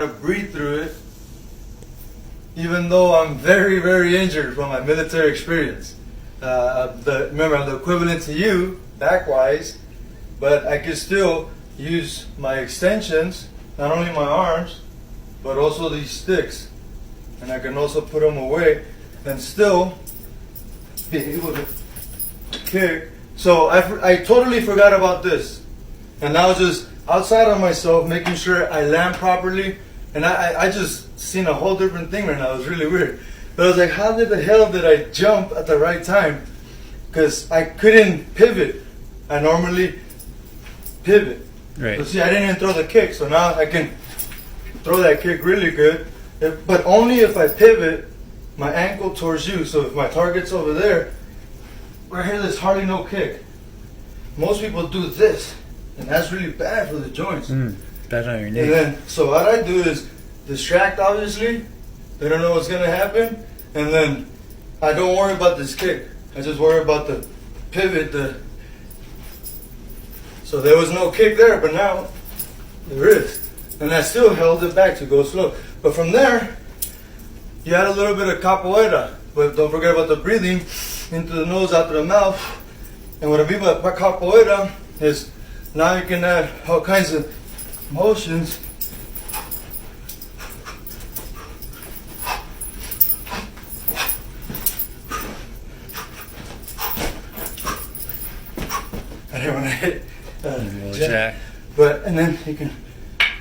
breathe through it, even though I'm very, very injured from my military experience. Remember, I'm the equivalent to you, back-wise, but I can still use my extensions, not only my arms, but also these sticks. And I can also put them away and still be able to kick. So I totally forgot about this. And I was just outside of myself, making sure I land properly. And I just seen a whole different thing right now. It was really weird. But I was like, how the hell did I jump at the right time? Because I couldn't pivot. I normally pivot. Right. So see, I didn't even throw the kick. So now I can throw that kick really good. But only if I pivot my ankle towards you. So if my target's over there, right here there's hardly no kick. Most people do this. And that's really bad for the joints. Bad on your knee. And then, so what I do is distract, obviously. They don't know what's going to happen. And then I don't worry about this kick. I just worry about the pivot. So there was no kick there, but now there is. And I still held it back to go slow. But from there, you add a little bit of capoeira. But don't forget about the breathing into the nose, out to the mouth. And what I mean by capoeira is now you can add all kinds of motions. I didn't want to hit jack. But and then you can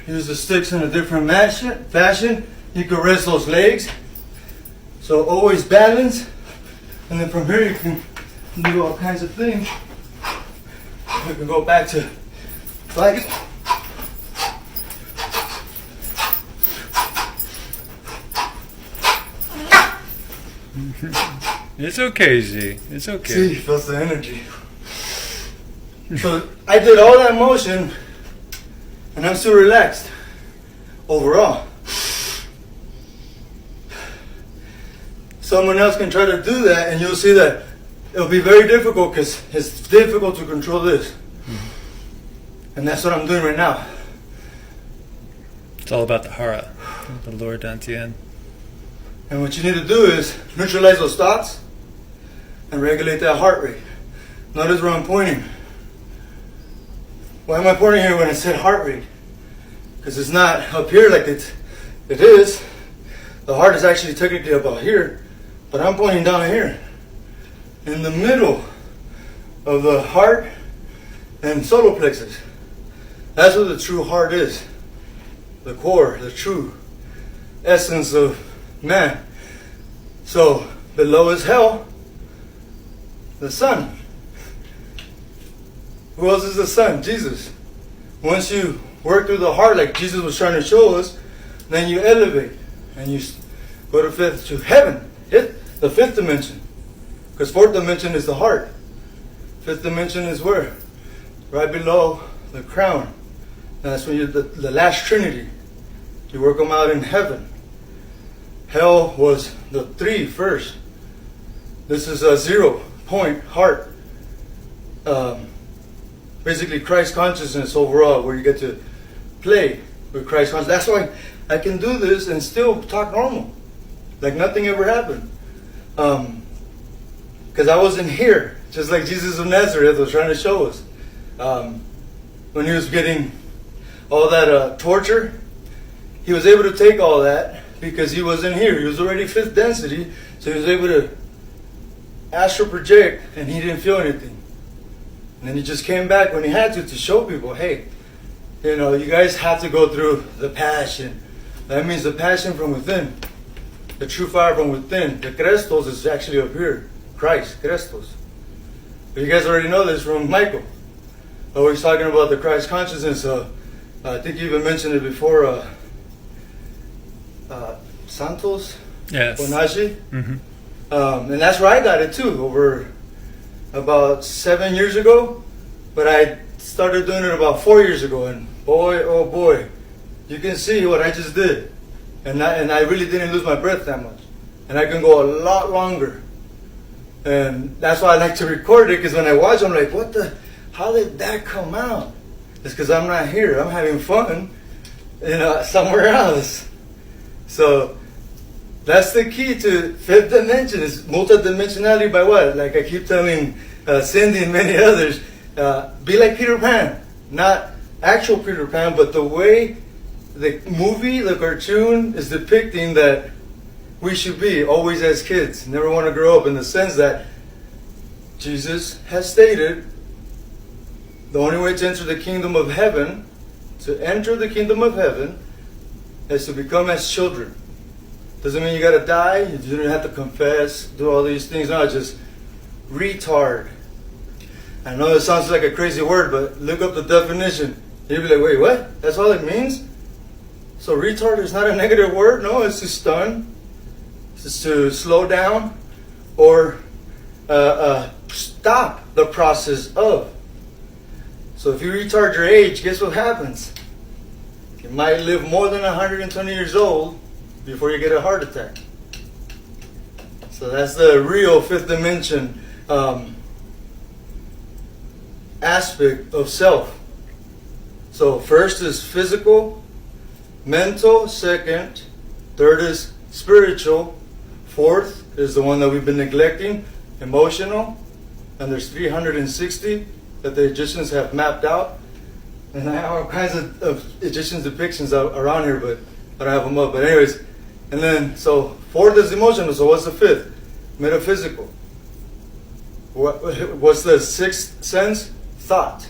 use the sticks in a different fashion. You can rest those legs. So always balance. And then from here you can do all kinds of things. You can go back to like It's okay, Z. It's okay. see, feels the energy. So I did all that motion and I'm still relaxed overall. Someone else can try to do that and you'll see that it'll be very difficult because it's difficult to control this. And that's what I'm doing right now. It's all about the hara, the lower dantian. And what you need to do is neutralize those thoughts and regulate that heart rate. Notice where I'm pointing. Why am I pointing here when I said heart rate? Because it's not up here like it is. The heart is actually technically about here, but I'm pointing down here. In the middle of the heart and solar plexus. That's what the true heart is. The core, the true essence of man. So below is hell, the sun. Who else is the sun? Jesus. Once you work through the heart like Jesus was trying to show us, then you elevate and you go to heaven, hit the fifth dimension. Because fourth dimension is the heart. Fifth dimension is where? Right below the crown. And that's when you're the last trinity. You work them out in heaven. Hell was the 3 first. This is a 0 point heart. Basically Christ consciousness overall, where you get to play with Christ consciousness. That's why I can do this and still talk normal. Like nothing ever happened. Because I wasn't here, just like Jesus of Nazareth was trying to show us. When he was getting all that torture, he was able to take all that because he wasn't here. He was already fifth density, so he was able to astral project and he didn't feel anything. And then he just came back when he had to show people, hey, you know, you guys have to go through the passion. That means the passion from within, the true fire from within. The Krestos is actually up here. Christ, Krestos. But you guys already know this from Michael. He's talking about the Christ consciousness. I think you even mentioned it before. Santos? Yes. Bonaji? Mm-hmm. And that's where I got it too, over about 7 years ago. But I started doing it about 4 years ago. And boy, oh boy, you can see what I just did. And I really didn't lose my breath that much. And I can go a lot longer. And that's why I like to record it, because when I watch, I'm like, how did that come out? It's because I'm not here. I'm having fun. somewhere else. So that's the key to fifth dimension, is multidimensionality. By what? Like I keep telling Cindy and many others, be like Peter Pan. Not actual Peter Pan, but the way the movie, the cartoon is depicting that we should be always as kids. Never want to grow up, in the sense that Jesus has stated the only way to enter the kingdom of heaven, is to become as children. Doesn't mean you got to die. You don't have to confess, do all these things. No, just retard. I know it sounds like a crazy word, but look up the definition. You'll be like, wait, what? That's all it means? So retard is not a negative word? No, it's to stun. It's to slow down or stop the process of. So if you retard your age, guess what happens? You might live more than 120 years old before you get a heart attack. So that's the real fifth dimension aspect of self. So first is physical, mental, second, third is spiritual, fourth is the one that we've been neglecting, emotional, and there's 360 that the Egyptians have mapped out. And I have all kinds of Egyptian depictions around here, but I don't have them up. But anyways, and then, so fourth is emotional, so what's the fifth? Metaphysical. What's the sixth sense? Thought.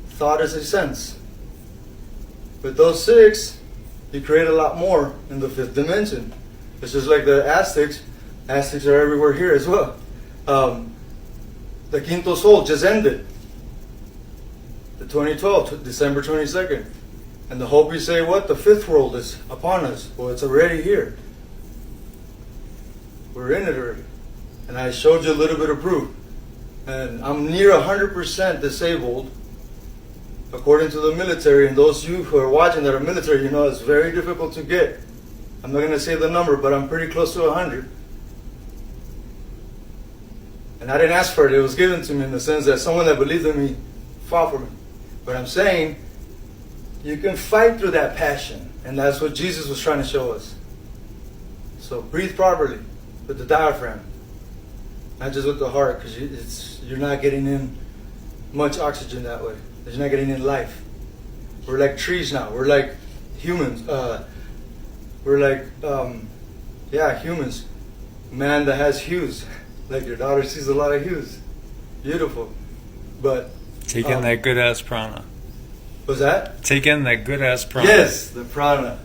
Thought is a sense. With those six, you create a lot more in the fifth dimension. It's just like the Aztecs. Aztecs are everywhere here as well. The Quinto Sol just ended. The 2012, December 22nd. And the Hopi say what? The fifth world is upon us. Well, it's already here. We're in it already. And I showed you a little bit of proof. And I'm near 100% disabled, according to the military. And those of you who are watching that are military, you know it's very difficult to get. I'm not going to say the number, but I'm pretty close to 100. And I didn't ask for it. It was given to me, in the sense that someone that believed in me fought for me. But I'm saying, you can fight through that passion. And that's what Jesus was trying to show us. So breathe properly with the diaphragm. Not just with the heart, because you're not getting in much oxygen that way. You're not getting in life. We're like trees now. We're like humans. We're like, humans. Man that has hues. Like your daughter sees a lot of hues. Beautiful. But take in that good ass prana. What's that? Take in that good ass prana. Yes, the prana.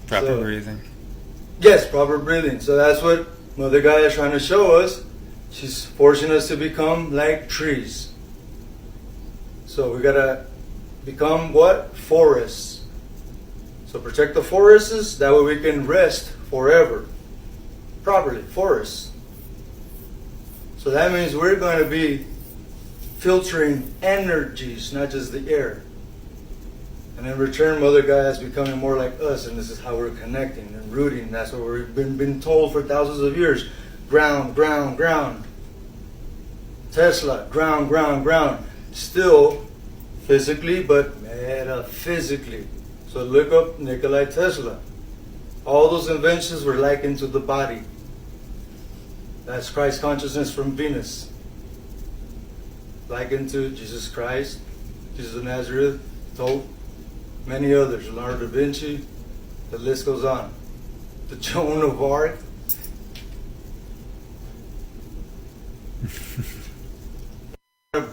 Proper breathing. Yes, proper breathing. So that's what Mother Gaia is trying to show us. She's forcing us to become like trees. So we gotta become what? Forests. So protect the forests, that way we can rest forever. Properly, forests. So that means we're going to be filtering energies, not just the air. And in return, Mother Gaia is becoming more like us, and this is how we're connecting and rooting. That's what we've been told for thousands of years. Ground, ground, ground. Tesla, ground, ground, ground. Still physically, but metaphysically. So look up Nikola Tesla. All those inventions were likened to the body. That's Christ consciousness from Venus. Likened to Jesus Christ, Jesus of Nazareth, told many others, Leonardo da Vinci, the list goes on. The Joan of Arc.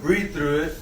Breathe through it.